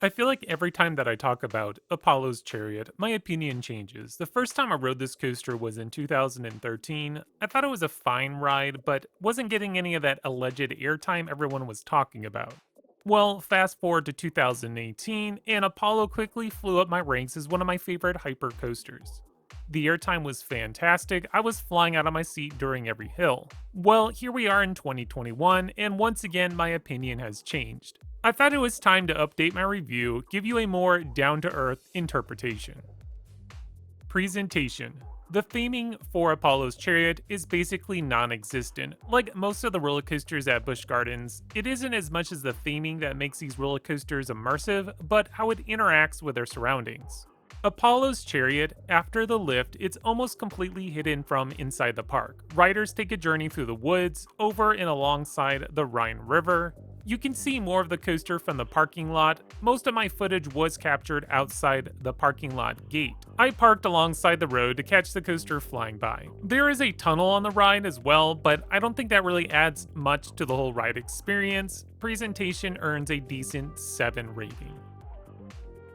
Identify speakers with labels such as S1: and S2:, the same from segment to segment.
S1: I feel like every time that I talk about Apollo's Chariot, my opinion changes. The first time I rode this coaster was in 2013. I thought it was a fine ride, but wasn't getting any of that alleged airtime everyone was talking about. Well, fast forward to 2018, and Apollo quickly flew up my ranks as one of my favorite hyper coasters. The airtime was fantastic. I was flying out of my seat during every hill. Well, here we are in 2021, and once again, my opinion has changed. I thought it was time to update my review, give you a more down to earth interpretation. Presentation. The theming for Apollo's Chariot is basically non existent. Like most of the roller coasters at Busch Gardens, it isn't as much as the theming that makes these roller coasters immersive, but how it interacts with their surroundings. Apollo's Chariot, after the lift, it's almost completely hidden from inside the park. Riders take a journey through the woods, over and alongside the Rhine River. You can see more of the coaster from the parking lot. Most of my footage was captured outside the parking lot gate. I parked alongside the road to catch the coaster flying by. There is a tunnel on the ride as well, but I don't think that really adds much to the whole ride experience. Presentation earns a decent 7 rating.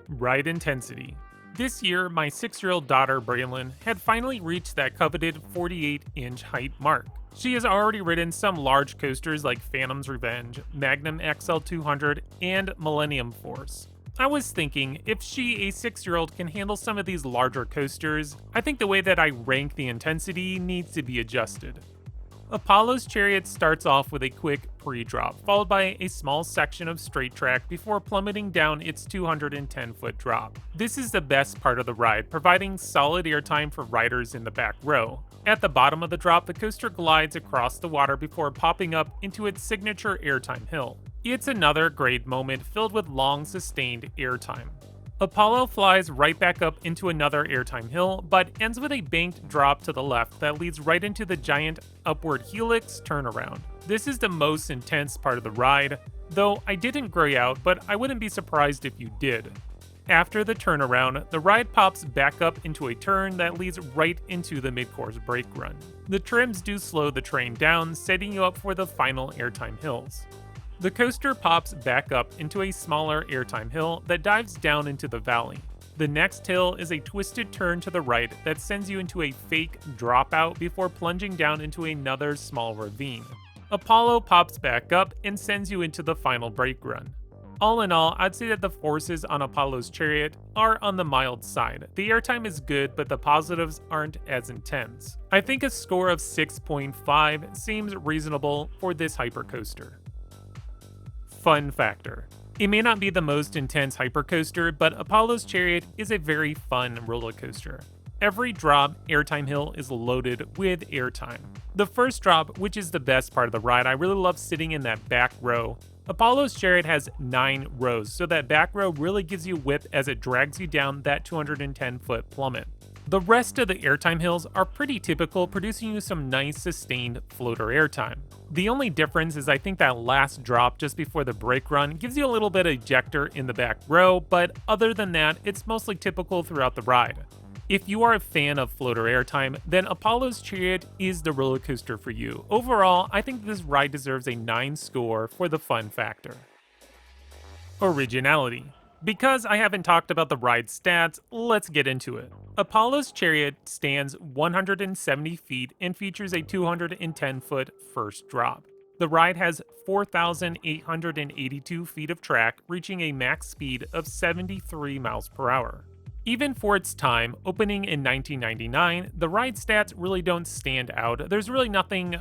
S1: Ride intensity. This year, my 6-year-old daughter Braylon had finally reached that coveted 48-inch height mark. She has already ridden some large coasters like Phantom's Revenge, Magnum XL200, and Millennium Force. I was thinking, if she, a 6-year-old, can handle some of these larger coasters, I think the way that I rank the intensity needs to be adjusted. Apollo's Chariot starts off with a quick pre-drop, followed by a small section of straight track before plummeting down its 210-foot drop. This is the best part of the ride, providing solid airtime for riders in the back row. At the bottom of the drop, the coaster glides across the water before popping up into its signature airtime hill. It's another great moment filled with long, sustained airtime. Apollo flies right back up into another airtime hill, but ends with a banked drop to the left that leads right into the giant upward helix turnaround. This is the most intense part of the ride, though I didn't gray out, but I wouldn't be surprised if you did. After the turnaround, the ride pops back up into a turn that leads right into the mid-course brake run. The trims do slow the train down, setting you up for the final airtime hills. The coaster pops back up into a smaller airtime hill that dives down into the valley. The next hill is a twisted turn to the right that sends you into a fake dropout before plunging down into another small ravine. Apollo pops back up and sends you into the final brake run. All in all, I'd say that the forces on Apollo's Chariot are on the mild side. The airtime is good, but the positives aren't as intense. I think a score of 6.5 seems reasonable for this hypercoaster. Fun factor. It may not be the most intense hypercoaster, but Apollo's Chariot is a very fun roller coaster. Every drop, airtime hill is loaded with airtime. The first drop, which is the best part of the ride, I really love sitting in that back row. Apollo's Chariot has 9 rows, so that back row really gives you whip as it drags you down that 210-foot plummet. The rest of the airtime hills are pretty typical, producing you some nice sustained floater airtime. The only difference is I think that last drop just before the brake run gives you a little bit of ejector in the back row, but other than that, it's mostly typical throughout the ride. If you are a fan of floater airtime, then Apollo's Chariot is the roller coaster for you. Overall, I think this ride deserves a 9 score for the fun factor. Originality. Because I haven't talked about the ride stats, let's get into it. Apollo's Chariot stands 170 feet and features a 210-foot first drop. The ride has 4,882 feet of track, reaching a max speed of 73 miles per hour. Even for its time, opening in 1999, the ride stats really don't stand out. There's really nothing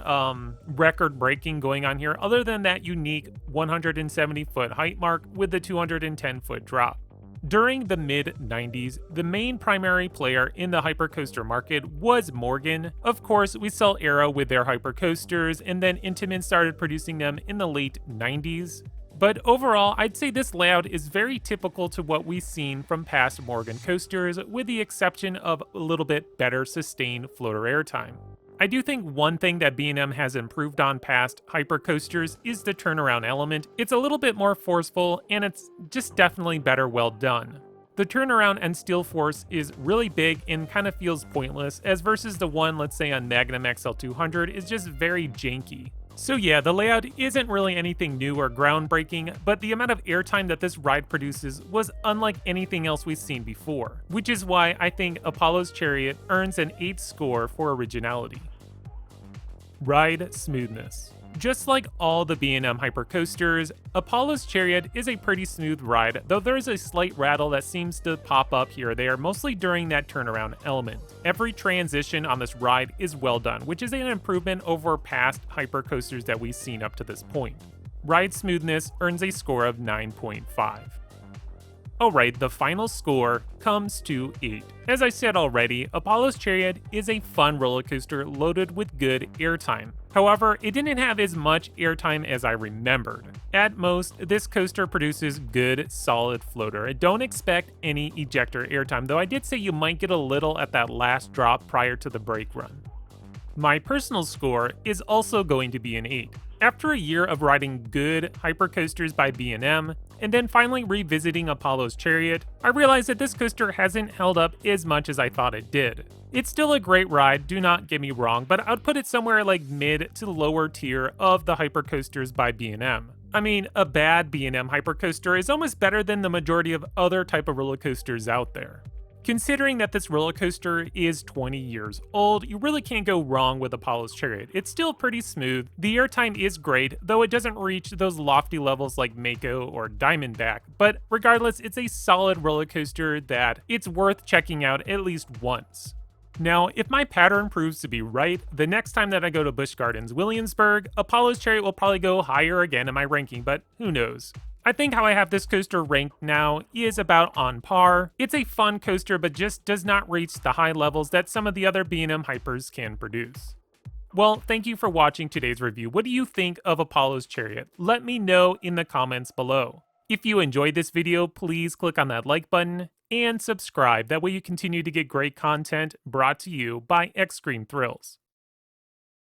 S1: record-breaking going on here other than that unique 170-foot height mark with the 210-foot drop. During the mid-90s, the main primary player in the hypercoaster market was Morgan. Of course, we saw Arrow with their hypercoasters, and then Intamin started producing them in the late 90s. But overall, I'd say this layout is very typical to what we've seen from past Morgan coasters, with the exception of a little bit better sustained floater airtime. I do think one thing that B&M has improved on past hypercoasters is the turnaround element. It's a little bit more forceful, and it's just definitely better well done. The turnaround and steel force is really big and kind of feels pointless, as versus the one, let's say on Magnum XL200, is just very janky. So yeah, the layout isn't really anything new or groundbreaking, but the amount of airtime that this ride produces was unlike anything else we've seen before, which is why I think Apollo's Chariot earns an 8 score for originality. Ride smoothness. Just like all the B&M hypercoasters, Apollo's Chariot is a pretty smooth ride, though there is a slight rattle that seems to pop up here or there, mostly during that turnaround element. Every transition on this ride is well done, which is an improvement over past hypercoasters that we've seen up to this point. Ride smoothness earns a score of 9.5. Alright, the final score comes to 8. As I said already, Apollo's Chariot is a fun roller coaster loaded with good airtime. However, it didn't have as much airtime as I remembered. At most, this coaster produces good, solid floater. I don't expect any ejector airtime, though I did say you might get a little at that last drop prior to the brake run. My personal score is also going to be an 8. After a year of riding good hypercoasters by B&M, and then finally revisiting Apollo's Chariot, I realized that this coaster hasn't held up as much as I thought it did. It's still a great ride, do not get me wrong, but I'd put it somewhere like mid to lower tier of the hypercoasters by B&M. I mean, a bad B&M hypercoaster is almost better than the majority of other type of roller coasters out there. Considering that this roller coaster is 20 years old, you really can't go wrong with Apollo's Chariot. It's still pretty smooth, the airtime is great, though it doesn't reach those lofty levels like Mako or Diamondback, but regardless, it's a solid roller coaster that it's worth checking out at least once. Now, if my pattern proves to be right, the next time that I go to Busch Gardens Williamsburg, Apollo's Chariot will probably go higher again in my ranking, but who knows. I think how I have this coaster ranked now is about on par. It's a fun coaster, but just does not reach the high levels that some of the other B&M hypers can produce. Well, thank you for watching today's review. What do you think of Apollo's Chariot? Let me know in the comments below. If you enjoyed this video, please click on that like button and subscribe. That way you continue to get great content brought to you by Extreme Thrills.